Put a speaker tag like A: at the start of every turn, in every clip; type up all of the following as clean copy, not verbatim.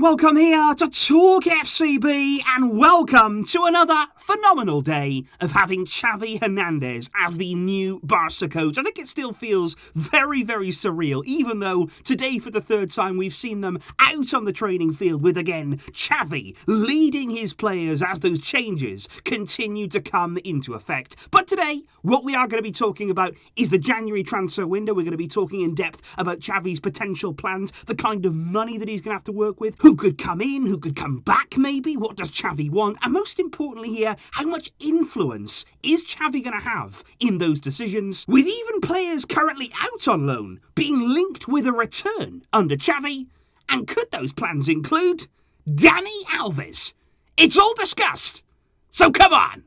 A: welcome here to TalkFCB and welcome to another phenomenal day of having Xavi Hernandez as the new Barca coach. I think it still feels very, very surreal, even though today for the third time we've seen them out on the training field with, again, Xavi leading his players as those changes continue to come into effect. But today, what we are going to be talking about is the January transfer window. We're going to be talking in depth about Xavi's potential plans, the kind of money that he's going to have to work with, who could come in, who could come back maybe, what does Xavi want, and most importantly here, how much influence is Xavi going to have in those decisions, with even players currently out on loan being linked with a return under Xavi, and could those plans include Dani Alves? It's all discussed, so come on!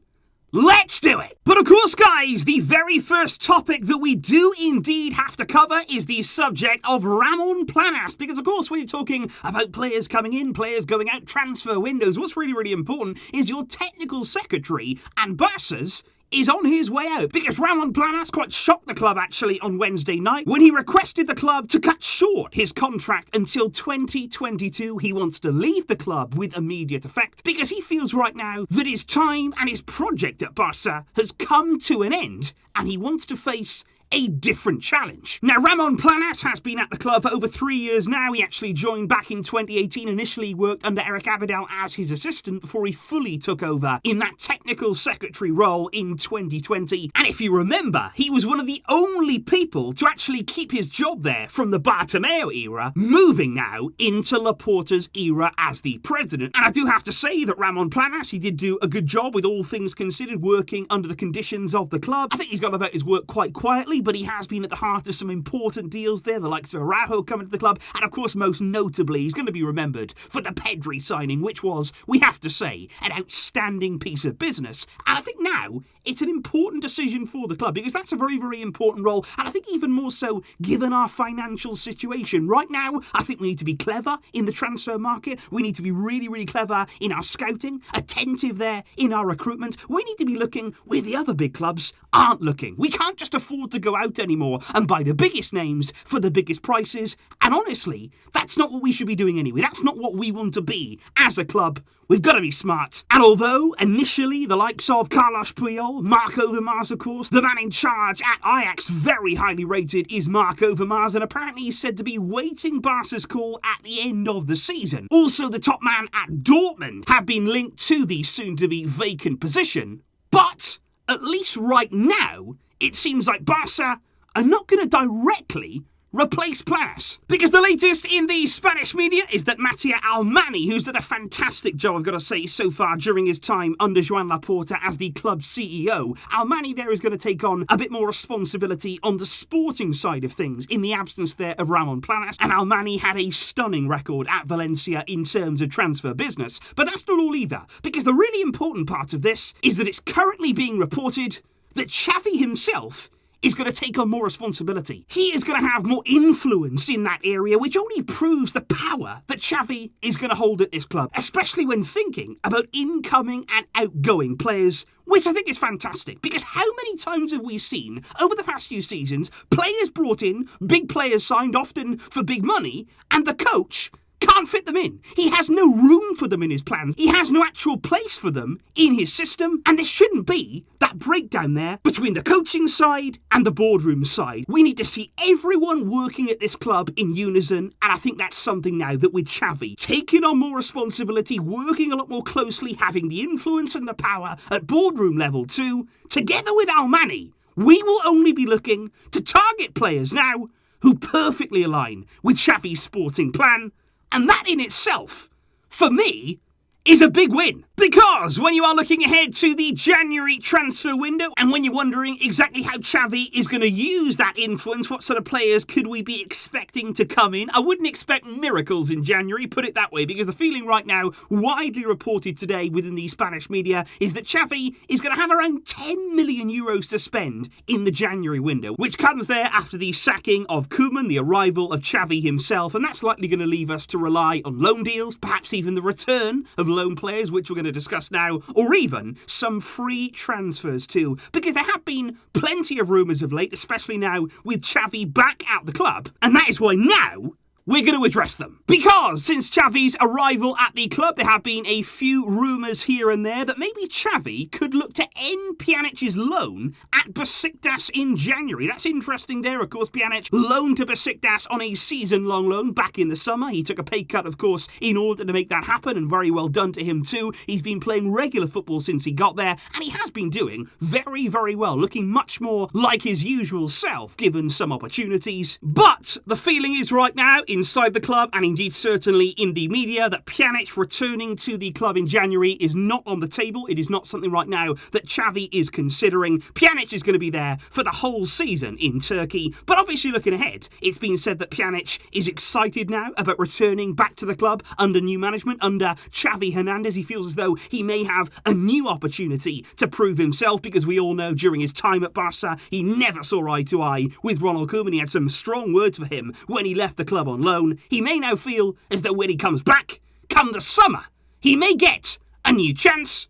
A: Let's do it! But of course, guys, the very first topic that we do indeed have to cover is the subject of Ramon Planes. Because, of course, when you're talking about players coming in, players going out, transfer windows, what's really, really important is your technical secretary and Barca's is on his way out, because Ramon Planes quite shocked the club actually on Wednesday night when he requested the club to cut short his contract until 2022. He wants to leave the club with immediate effect because he feels right now that his time and his project at Barca has come to an end and he wants to face a different challenge. Now, Ramon Planes has been at the club for over 3 years now. He actually joined back in 2018. Initially worked under Eric Abidal as his assistant before he fully took over in that technical secretary role in 2020. And if you remember, he was one of the only people to actually keep his job there from the Bartomeu era, moving now into Laporta's era as the president. And I do have to say that Ramon Planes, he did do a good job with all things considered, working under the conditions of the club. I think he's gone about his work quite quietly, but he has been at the heart of some important deals there, the likes of Araujo coming to the club, and of course, most notably, he's going to be remembered for the Pedri signing, which was, we have to say, an outstanding piece of business. And I think now it's an important decision for the club, because that's a very, very important role, and I think even more so given our financial situation. Right now, I think we need to be clever in the transfer market. We need to be really, really clever in our scouting, attentive there in our recruitment. We need to be looking where the other big clubs aren't looking. We can't just afford to go out anymore and buy the biggest names for the biggest prices. And honestly, that's not what we should be doing anyway. That's not what we want to be as a club. We've got to be smart. And although initially the likes of Carlos Puyol, Marc Overmars, of course, the man in charge at Ajax, very highly rated, is Marc Overmars, and apparently he's said to be waiting Barca's call at the end of the season. Also, the top man at Dortmund have been linked to the soon-to-be vacant position. But at least right now, it seems like Barca are not going to directly replace Planes. Because the latest in the Spanish media is that Mattia Almani, who's done a fantastic job, I've got to say, so far during his time under Joan Laporta as the club's CEO, Almani there is going to take on a bit more responsibility on the sporting side of things in the absence there of Ramon Planes. And Almani had a stunning record at Valencia in terms of transfer business. But that's not all either, because the really important part of this is that it's currently being reported that Xavi himself is going to take on more responsibility. He is going to have more influence in that area, which only proves the power that Xavi is going to hold at this club, especially when thinking about incoming and outgoing players, which I think is fantastic, because how many times have we seen over the past few seasons players brought in, big players signed often for big money, and the coach can't fit them in. He has no room for them in his plans. He has no actual place for them in his system. And there shouldn't be that breakdown there between the coaching side and the boardroom side. We need to see everyone working at this club in unison. And I think that's something now that with Xavi taking on more responsibility, working a lot more closely, having the influence and the power at boardroom level too, together with Almani, we will only be looking to target players now who perfectly align with Xavi's sporting plan. And that in itself, for me, is a big win. Because when you are looking ahead to the January transfer window, and when you're wondering exactly how Xavi is going to use that influence, what sort of players could we be expecting to come in? I wouldn't expect miracles in January, put it that way, because the feeling right now, widely reported today within the Spanish media, is that Xavi is going to have around 10 million euros to spend in the January window, which comes there after the sacking of Koeman, the arrival of Xavi himself, and that's likely going to leave us to rely on loan deals, perhaps even the return of loan players, which we're going to discuss now, or even some free transfers too, because there have been plenty of rumours of late, especially now with Xavi back at the club, and that is why now we're going to address them. Because since Xavi's arrival at the club, there have been a few rumours here and there that maybe Xavi could look to end Pjanic's loan at Besiktas in January. That's interesting there. Of course, Pjanic loaned to Besiktas on a season-long loan back in the summer. He took a pay cut, of course, in order to make that happen, and very well done to him too. He's been playing regular football since he got there, and he has been doing very, very well, looking much more like his usual self, given some opportunities. But the feeling is right now, inside the club, and indeed certainly in the media, that Pjanic returning to the club in January is not on the table. It is not something right now that Xavi is considering. Pjanic is going to be there for the whole season in Turkey. But obviously looking ahead, it's been said that Pjanic is excited now about returning back to the club under new management, under Xavi Hernandez. He feels as though he may have a new opportunity to prove himself, because we all know during his time at Barca, he never saw eye to eye with Ronald Koeman. He had some strong words for him when he left the club on loan. He may now feel as though when he comes back, come the summer, he may get a new chance.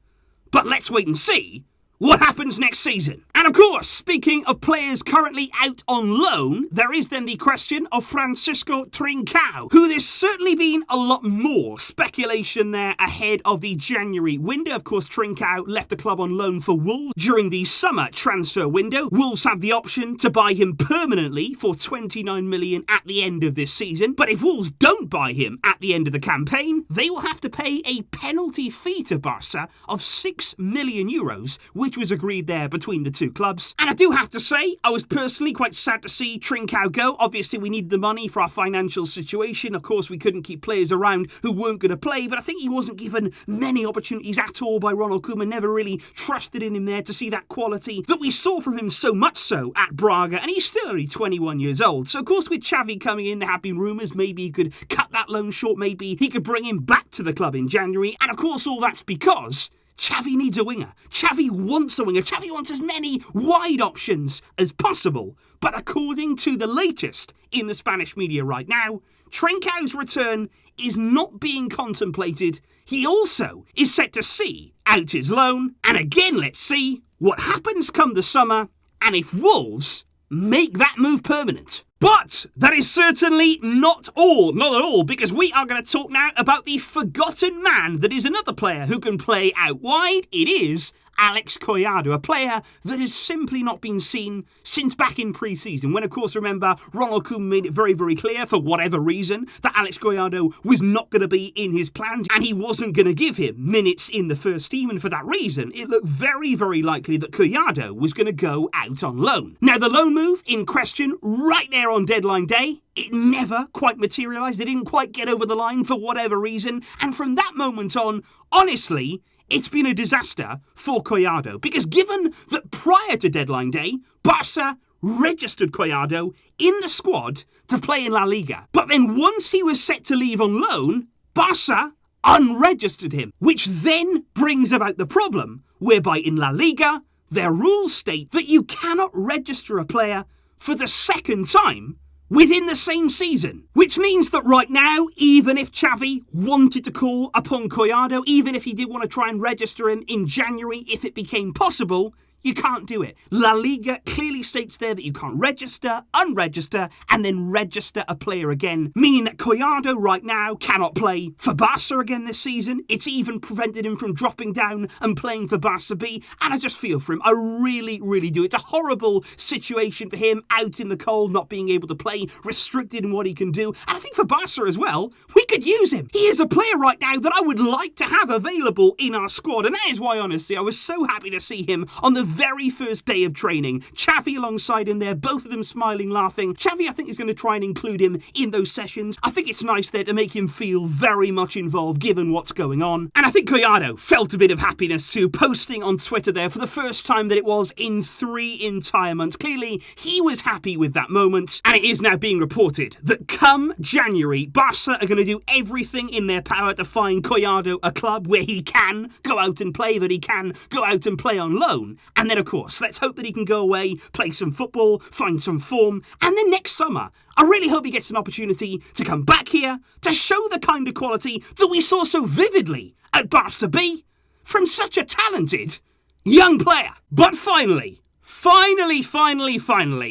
A: But let's wait and see what happens next season. And of course, speaking of players currently out on loan, there is then the question of Fransisco Trincão, who there's certainly been a lot more speculation there ahead of the January window. Of course, Trincao left the club on loan for Wolves during the summer transfer window. Wolves have the option to buy him permanently for 29 million at the end of this season. But if Wolves don't buy him at the end of the campaign, they will have to pay a penalty fee to Barca of 6 million euros, which was agreed there between the two clubs. And I do have to say, I was personally quite sad to see Trincao go. Obviously, we needed the money for our financial situation. Of course, we couldn't keep players around who weren't going to play, but I think he wasn't given many opportunities at all by Ronald Koeman. Never really trusted in him there to see that quality that we saw from him, so much so at Braga, and he's still only 21 years old. So, of course, with Xavi coming in, there have been rumours maybe he could cut that loan short, maybe he could bring him back to the club in January, and of course all that's because Xavi needs a winger. Xavi wants a winger. Xavi wants as many wide options as possible. But according to the latest in the Spanish media right now, Trincao's return is not being contemplated. He also is set to see out his loan. And again, let's see what happens come the summer and if Wolves make that move permanent. But that is certainly not at all, because we are going to talk now about the forgotten man that is another player who can play out wide. It is Alex Collado, a player that has simply not been seen since back in pre-season, when, of course, remember, Ronald Koeman made it very, very clear, for whatever reason, that Alex Collado was not going to be in his plans, and he wasn't going to give him minutes in the first team, and for that reason, it looked very, very likely that Collado was going to go out on loan. Now, the loan move in question, right there on deadline day, it never quite materialised. They didn't quite get over the line for whatever reason, and from that moment on, honestly, it's been a disaster for Collado, because given that prior to deadline day, Barca registered Collado in the squad to play in La Liga. But then once he was set to leave on loan, Barca unregistered him, which then brings about the problem whereby in La Liga, their rules state that you cannot register a player for the second time within the same season. Which means that right now, even if Xavi wanted to call upon Collado, even if he did want to try and register him in January, if it became possible, you can't do it. La Liga clearly states there that you can't register, unregister, and then register a player again, meaning that Collado right now cannot play for Barca again this season. It's even prevented him from dropping down and playing for Barca B, and I just feel for him. I really, really do. It's a horrible situation for him, out in the cold, not being able to play, restricted in what he can do, and I think for Barca as well, we could use him. He is a player right now that I would like to have available in our squad, and that is why, honestly, I was so happy to see him on the very first day of training. Xavi alongside him there, both of them smiling, laughing. Xavi, I think, is going to try and include him in those sessions. I think it's nice there to make him feel very much involved, given what's going on. And I think Collado felt a bit of happiness too, posting on Twitter there for the first time that it was in 3 entire months. Clearly, he was happy with that moment, and it is now being reported that come January, Barca are going to do everything in their power to find Collado a club where he can go out and play, that he can go out and play on loan. And then, of course, let's hope that he can go away, play some football, find some form, and then next summer, I really hope he gets an opportunity to come back here to show the kind of quality that we saw so vividly at Barca B from such a talented young player. But finally,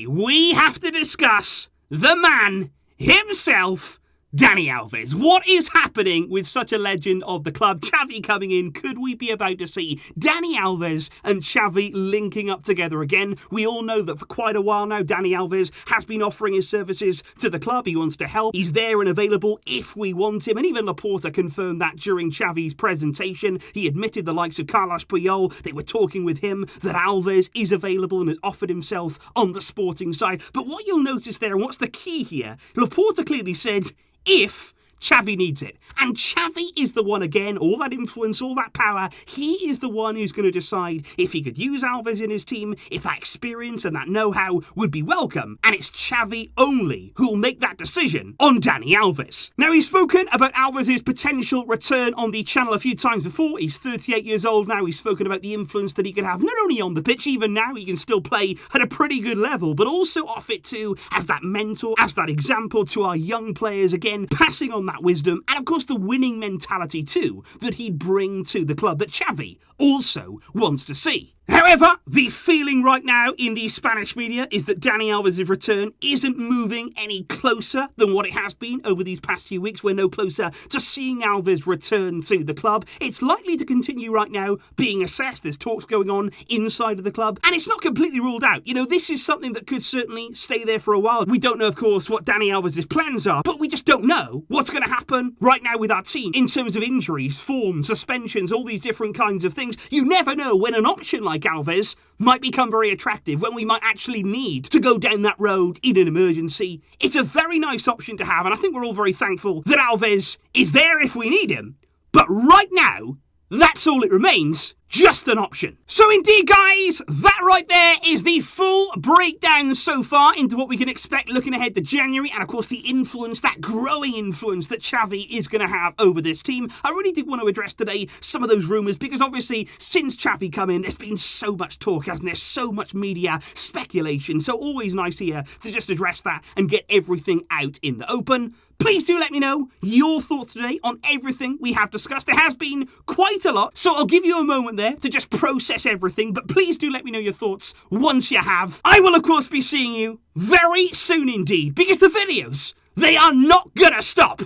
A: we have to discuss the man himself, Dani Alves. What is happening with such a legend of the club? Xavi coming in. Could we be about to see Dani Alves and Xavi linking up together again? We all know that for quite a while now, Dani Alves has been offering his services to the club. He wants to help. He's there and available if we want him. And even Laporta confirmed that during Xavi's presentation. He admitted the likes of Carlos Puyol, they were talking with him, that Alves is available and has offered himself on the sporting side. But what you'll notice there, and what's the key here, Laporta clearly said, if Xavi needs it. And Xavi is the one, again, all that influence, all that power, he is the one who's going to decide if he could use Alves in his team, if that experience and that know-how would be welcome. And it's Xavi only who'll make that decision on Dani Alves. Now, he's spoken about Alves' potential return on the channel a few times before. He's 38 years old now. He's spoken about the influence that he can have, not only on the pitch, even now he can still play at a pretty good level, but also off it too, as that mentor, as that example to our young players, again, passing on that wisdom, and of course the winning mentality too that he'd bring to the club that Xavi also wants to see. However, the feeling right now in the Spanish media is that Dani Alves' return isn't moving any closer than what it has been over these past few weeks. We're no closer to seeing Alves return to the club. It's likely to continue right now being assessed. There's talks going on inside of the club, and it's not completely ruled out. You know, this is something that could certainly stay there for a while. We don't know, of course, what Dani Alves' plans are, but we just don't know what's going to happen right now with our team in terms of injuries, form, suspensions, all these different kinds of things. You never know when an option like Alves might become very attractive, when we might actually need to go down that road in an emergency. It's a very nice option to have, and I think we're all very thankful that Alves is there if we need him. But right now, that's all it remains. Just an option. So indeed, guys, that right there is the full breakdown so far into what we can expect looking ahead to January, and of course the influence, that growing influence that Xavi is going to have over this team. I really did want to address today some of those rumours, because obviously since Xavi come in, there's been so much talk, hasn't there? So much media speculation. So always nice here to just address that and get everything out in the open. Please do let me know your thoughts today on everything we have discussed. There has been quite a lot, so I'll give you a moment there to just process everything, but please do let me know your thoughts once you have. I will, of course, be seeing you very soon indeed, because the videos, they are not gonna stop.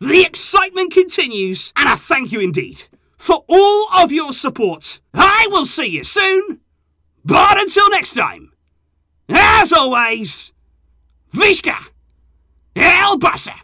A: The excitement continues, and I thank you indeed for all of your support. I will see you soon, but until next time, as always, Visca El Barça!